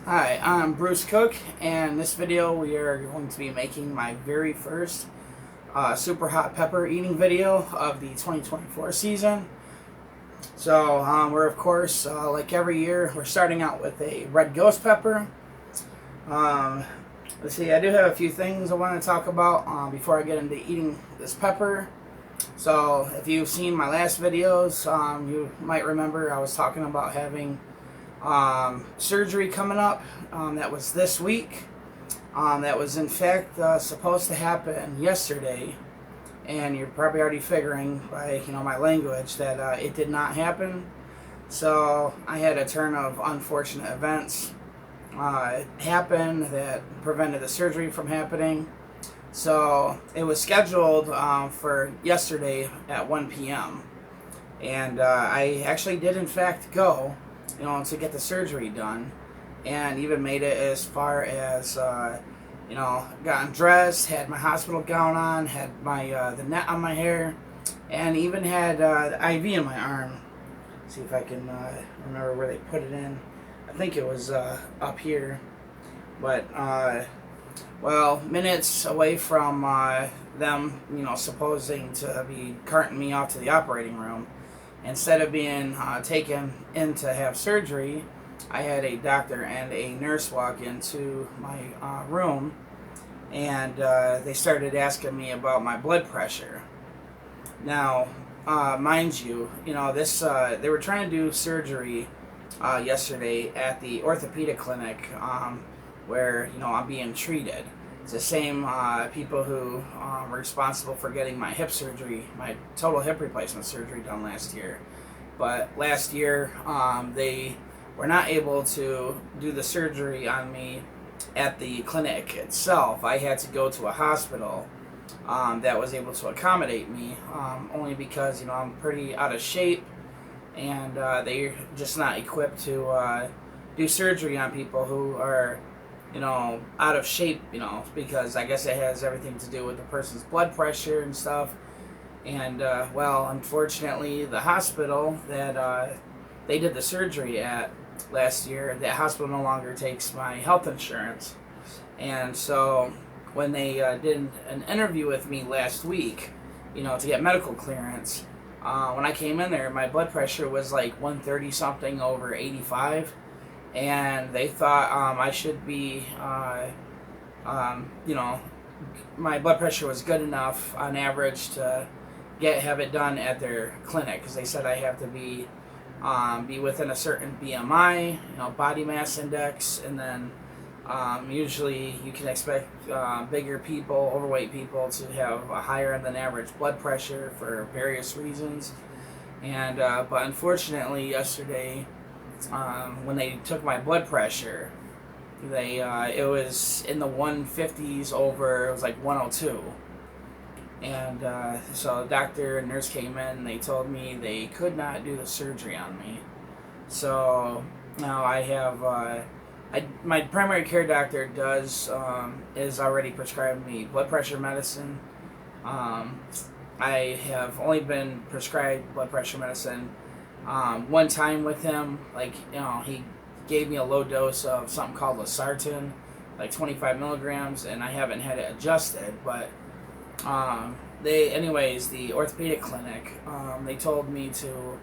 Hi, I'm Bruce Cook, and in this video we are going to be making my very first super hot pepper eating video of the 2024 season. So we're of course, like every year, we're starting out with a red ghost pepper. Let's see, I do have a few things I want to talk about before I get into eating this pepper. So if you've seen my last videos, you might remember I was talking about having surgery coming up. That was this week. That was in fact supposed to happen yesterday, and you're probably already figuring by my language that it did not happen. So I had a turn of unfortunate events happen that prevented the surgery from happening. So it was scheduled for yesterday at 1 p.m. and I actually did in fact go, to get the surgery done, and even made it as far as gotten dressed, had my hospital gown on, had my the net on my hair, and even had the IV in my arm. See if I can remember where they put it in. I think it was up here, but well, minutes away from them, supposing to be carting me off to the operating room, instead of being taken in to have surgery, I had a doctor and a nurse walk into my room, and they started asking me about my blood pressure. Now, mind you, this they were trying to do surgery yesterday at the orthopedic clinic where I'm being treated. It's the same people who were responsible for getting my hip surgery, my total hip replacement surgery done last year. But last year, they were not able to do the surgery on me at the clinic itself. I had to go to a hospital that was able to accommodate me, only because I'm pretty out of shape, and they're just not equipped to do surgery on people who are out of shape, because I guess it has everything to do with the person's blood pressure and stuff. And, well, unfortunately, the hospital that they did the surgery at last year, that hospital no longer takes my health insurance. And so when they did an interview with me last week, to get medical clearance, when I came in there, my blood pressure was like 130 something over 85. And they thought I should be, my blood pressure was good enough on average to have it done at their clinic, because they said I have to be within a certain BMI, body mass index, and then usually you can expect bigger people, overweight people, to have a higher than average blood pressure for various reasons. And but unfortunately yesterday, when they took my blood pressure, it was in the 150s over, it was like 102. And so the doctor and nurse came in, and they told me they could not do the surgery on me. So now I have, my primary care doctor is already prescribed me blood pressure medicine. I have only been prescribed blood pressure medicine one time with him. He gave me a low dose of something called losartan, like 25 milligrams, and I haven't had it adjusted. But the orthopedic clinic, they told me to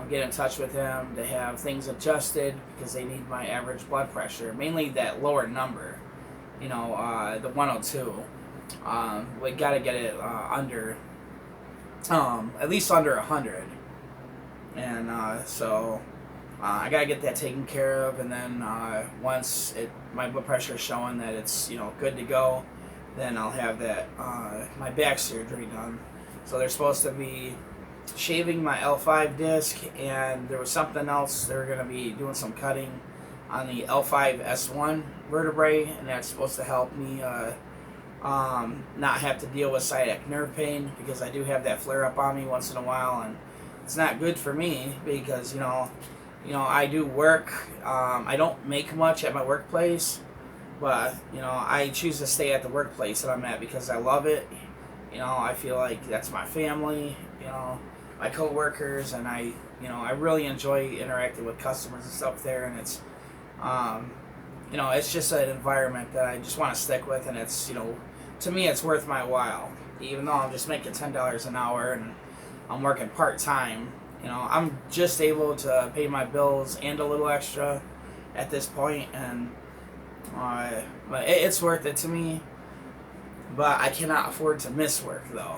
get in touch with him to have things adjusted, because they need my average blood pressure, mainly that lower number, the 102. We gotta get it under, at least under 100. And so I gotta get that taken care of, and then once my blood pressure is showing that it's good to go, then I'll have that my back surgery done. So they're supposed to be shaving my L5 disc, and there was something else. They're gonna be doing some cutting on the L5S1 vertebrae, and that's supposed to help me not have to deal with sciatic nerve pain, because I do have that flare up on me once in a while, and it's not good for me, because I do work. I don't make much at my workplace, but I choose to stay at the workplace that I'm at because I love it. I feel like that's my family. My coworkers, and I You know, I really enjoy interacting with customers and stuff there, and it's, you know, it's just an environment that I just want to stick with, and it's, you know, to me it's worth my while, even though I'm just making $10 an hour and I'm working part-time. You know, I'm just able to pay my bills and a little extra at this point, and but it's worth it to me. But I cannot afford to miss work though.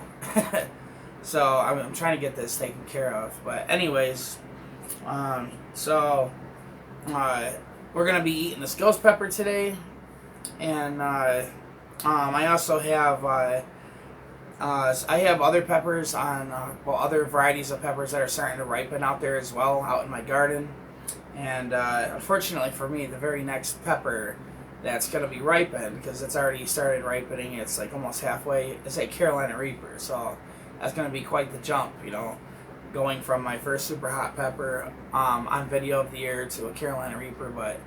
So I'm trying to get this taken care of. But anyways, so we're gonna be eating this ghost pepper today, and I also have I have other peppers on well, other varieties of peppers that are starting to ripen out there as well, out in my garden. And unfortunately for me, the very next pepper that's going to be ripened, because it's already started ripening, it's like almost halfway, it's a Carolina Reaper. So that's going to be quite the jump, you know, going from my first Superhot pepper on video of the year to a Carolina Reaper. But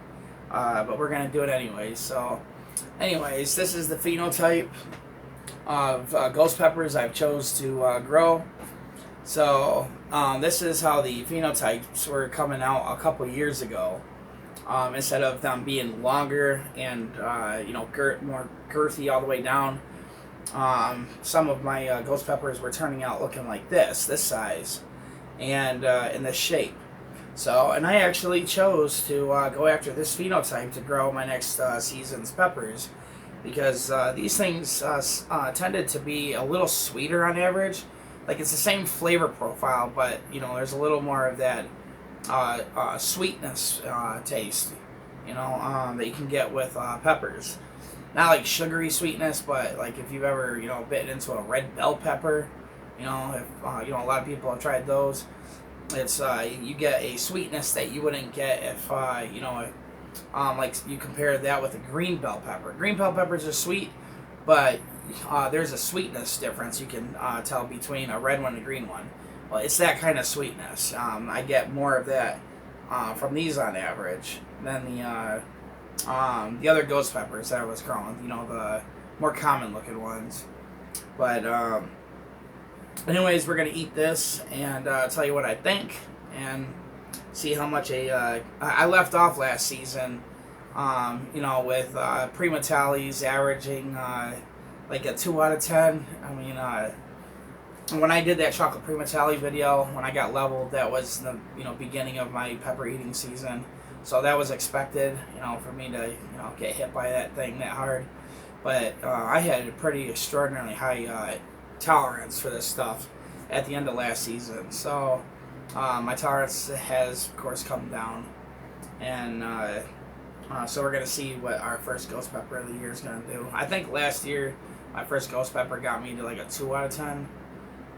we're going to do it anyways. So anyways, this is the phenotype of ghost peppers I've chose to grow. So this is how the phenotypes were coming out a couple years ago. Instead of them being longer and you know, more girthy all the way down, some of my ghost peppers were turning out looking like this size, and in this shape. So, and I actually chose to go after this phenotype to grow my next season's peppers, because these things tended to be a little sweeter on average. Like, it's the same flavor profile, but, you know, there's a little more of that sweetness taste, you know, that you can get with peppers. Not like sugary sweetness, but like if you've ever, you know, bitten into a red bell pepper, you know, if, you know, a lot of people have tried those. It's you get a sweetness that you wouldn't get if you know, like you compare that with a green bell pepper. Green bell peppers are sweet, but there's a sweetness difference you can tell between a red one and a green one. Well, it's that kind of sweetness. I get more of that from these on average than the other ghost peppers that I was growing. You know, the more common looking ones. But anyways, we're gonna eat this and tell you what I think and see how much I left off last season. You know, with Prima Tallies averaging like a 2 out of 10. I mean, when I did that chocolate Prima Tally video, when I got leveled, that was the, you know, beginning of my pepper eating season. So that was expected, you know, for me to, you know, get hit by that thing that hard. But I had a pretty extraordinarily high tolerance for this stuff at the end of last season. So my tolerance has, of course, come down. And so we're going to see what our first ghost pepper of the year is going to do. I think last year, my first ghost pepper got me to like a 2 out of 10.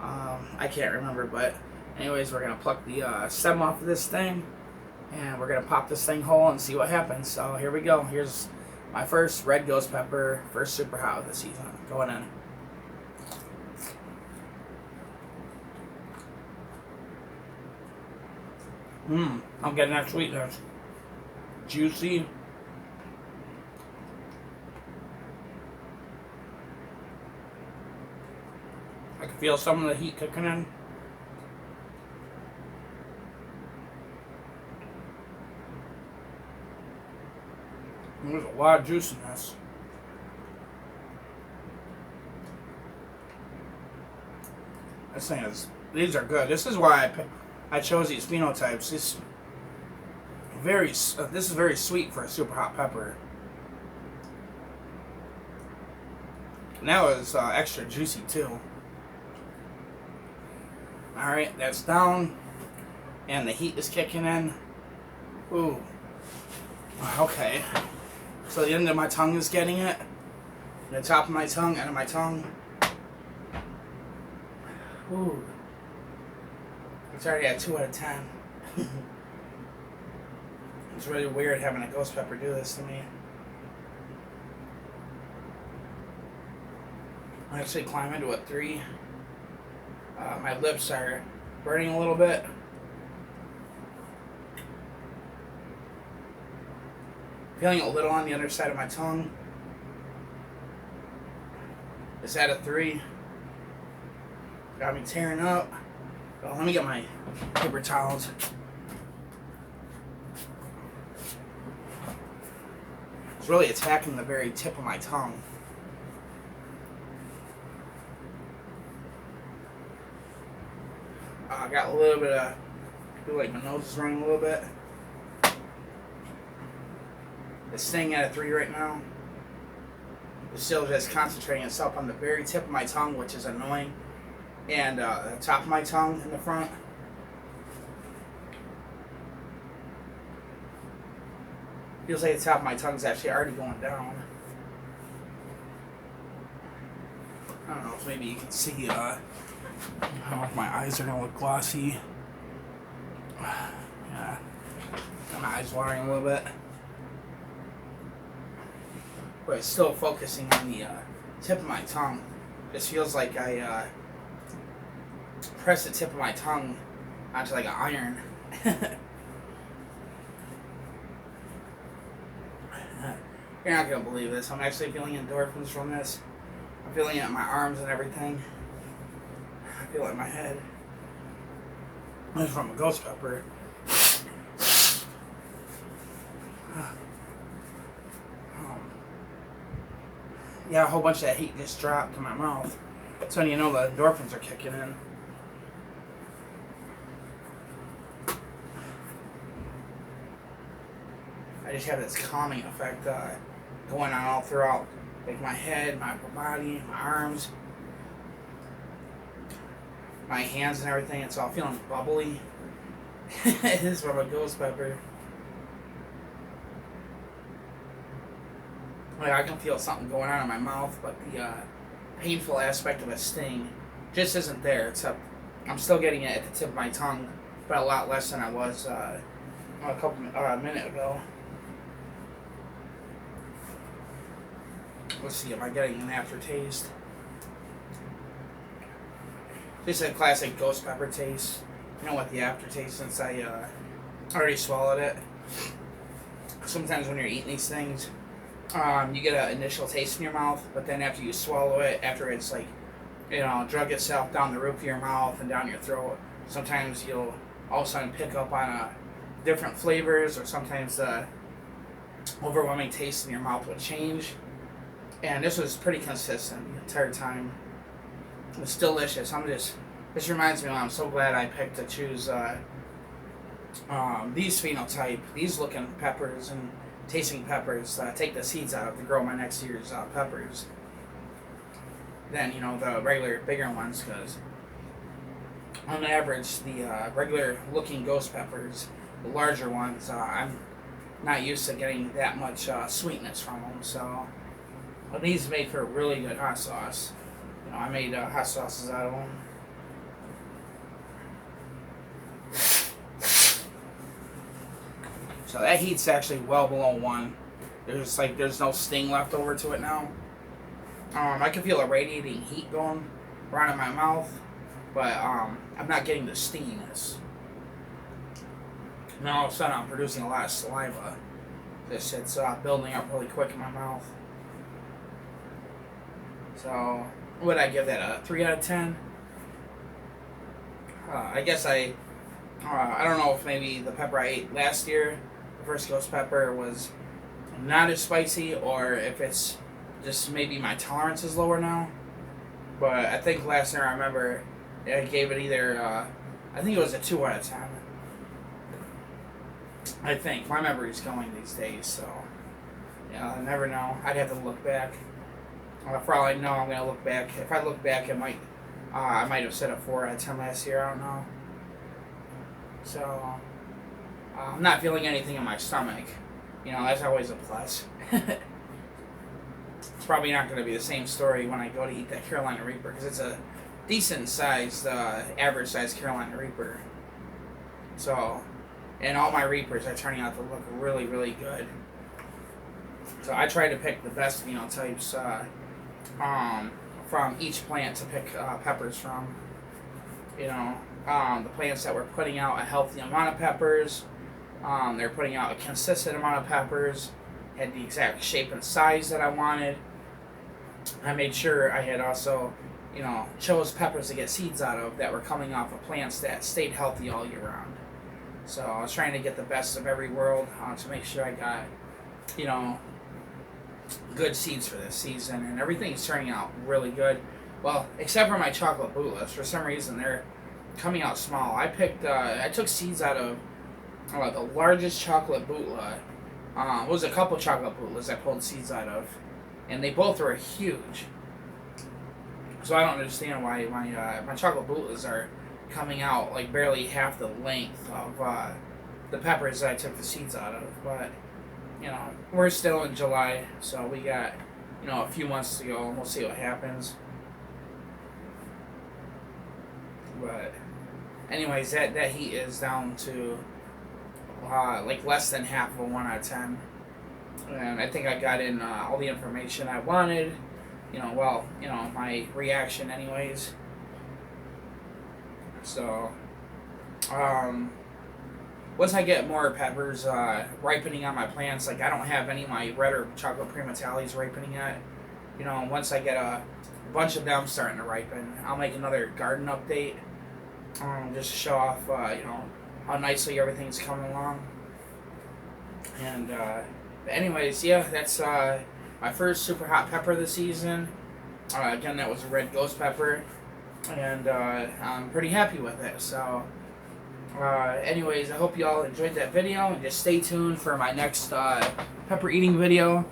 I can't remember, but anyways, we're going to pluck the stem off of this thing, and we're going to pop this thing whole and see what happens. So here we go. Here's my first red ghost pepper, first Superhot of the season, going in. I'm getting that sweetness. Juicy. I can feel some of the heat cooking in. There's a lot of juice in this. This thing is, these are good. This is why I chose these phenotypes. This is very sweet for a Superhot pepper. And that was extra juicy too. Alright, that's down. And the heat is kicking in. Ooh. Okay. So the end of my tongue is getting it. The top of my tongue, end of my tongue. Ooh. It's already at 2 out of 10. It's really weird having a ghost pepper do this to me. I actually climb into a 3. My lips are burning a little bit. Feeling a little on the other side of my tongue. Is that a 3? Got me tearing up. Well, let me get my paper towels. It's really attacking the very tip of my tongue. I got a little bit of, I feel like my nose is running a little bit. It's staying at a 3 right now. It's still just concentrating itself on the very tip of my tongue, which is annoying. And the top of my tongue in the front. Feels like the top of my tongue is actually already going down. I don't know if maybe you can see, I don't know if my eyes are going to look glossy. Yeah, got my eyes watering a little bit. But it's still focusing on the tip of my tongue. Just feels like I press the tip of my tongue onto like an iron. You're not gonna believe this. I'm actually feeling endorphins from this. I'm feeling it in my arms and everything. I feel it in my head. This is from a ghost pepper. Yeah, a whole bunch of that heat just dropped in my mouth. So you know the endorphins are kicking in. I just have this calming effect going on all throughout, like my head, my upper body, my arms, my hands and everything. It's all feeling bubbly. It is from a ghost pepper. Like I can feel something going on in my mouth, but the painful aspect of a sting just isn't there. Except I'm still getting it at the tip of my tongue, but a lot less than I was a minute ago. Let's see, am I getting an aftertaste? Just a classic ghost pepper taste. You know what the aftertaste, since I already swallowed it. Sometimes when you're eating these things, you get an initial taste in your mouth, but then after you swallow it, after it's like, you know, drug itself down the roof of your mouth and down your throat, sometimes you'll all of a sudden pick up on different flavors, or sometimes the overwhelming taste in your mouth will change. And this was pretty consistent the entire time. It was delicious. This reminds me, I'm so glad I picked to choose these phenotype, these looking peppers and tasting peppers, take the seeds out to grow my next year's peppers. Then, you know, the regular bigger ones, because on average, the regular looking ghost peppers, the larger ones, I'm not used to getting that much sweetness from them. So, but these make for a really good hot sauce. You know, I made hot sauces out of them. So that heat's actually well below 1. There's no sting left over to it now. I can feel a radiating heat going around in my mouth, but I'm not getting the stinginess. Now all of a sudden I'm producing a lot of saliva. It's building up really quick in my mouth. So, would I give that a 3 out of 10? I guess I don't know if maybe the pepper I ate last year, the first ghost pepper, was not as spicy, or if it's just maybe my tolerance is lower now. But I think last year I remember I gave it either, I think it was a 2 out of 10. I think. My memory's going these days, so, yeah, I never know. I'd have to look back. For all I know, I'm going to look back. If I look back, I might have said a 4 out of 10 last year, I don't know. So, I'm not feeling anything in my stomach. You know, that's always a plus. It's probably not going to be the same story when I go to eat that Carolina Reaper, because it's a decent-sized, average-sized Carolina Reaper. So, and all my Reapers are turning out to look really, really good. So I try to pick the best phenotypes from each plant to pick peppers from. You know, the plants that were putting out a healthy amount of peppers, they're putting out a consistent amount of peppers, had the exact shape and size that I wanted. I made sure I had also you know, chose peppers to get seeds out of that were coming off of plants that stayed healthy all year round. So I was trying to get the best of every world to make sure I got, you know, good seeds for this season, and everything's turning out really good. Well, except for my chocolate bootless. For some reason, they're coming out small. I took seeds out of the largest chocolate bootla. It was a couple chocolate bootlas I pulled seeds out of, and they both were huge. So I don't understand why my chocolate bootlas are coming out like barely half the length of the peppers that I took the seeds out of. But you know, we're still in July, so we got, you know, a few months to go, and we'll see what happens. But anyways, that heat is down to like less than half of a 1 out of 10, and I think I got in all the information I wanted. You know, well, you know, my reaction, anyways. So, once I get more peppers ripening on my plants, like I don't have any of my red or chocolate primatalis ripening yet. You know, once I get a bunch of them starting to ripen, I'll make another garden update. Just to show off, you know, how nicely everything's coming along. And, anyways, yeah, that's my first super hot pepper this season. Again, that was a red ghost pepper, and I'm pretty happy with it. So, anyways, I hope you all enjoyed that video, and just stay tuned for my next pepper eating video.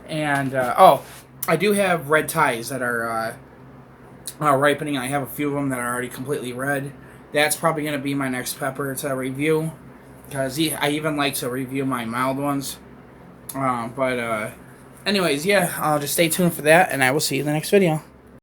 And oh, I do have red ties that are ripening. I have a few of them that are already completely red. That's probably going to be my next pepper to review, because I even like to review my mild ones. Anyways, yeah, I'll just stay tuned for that, and I will see you in the next video.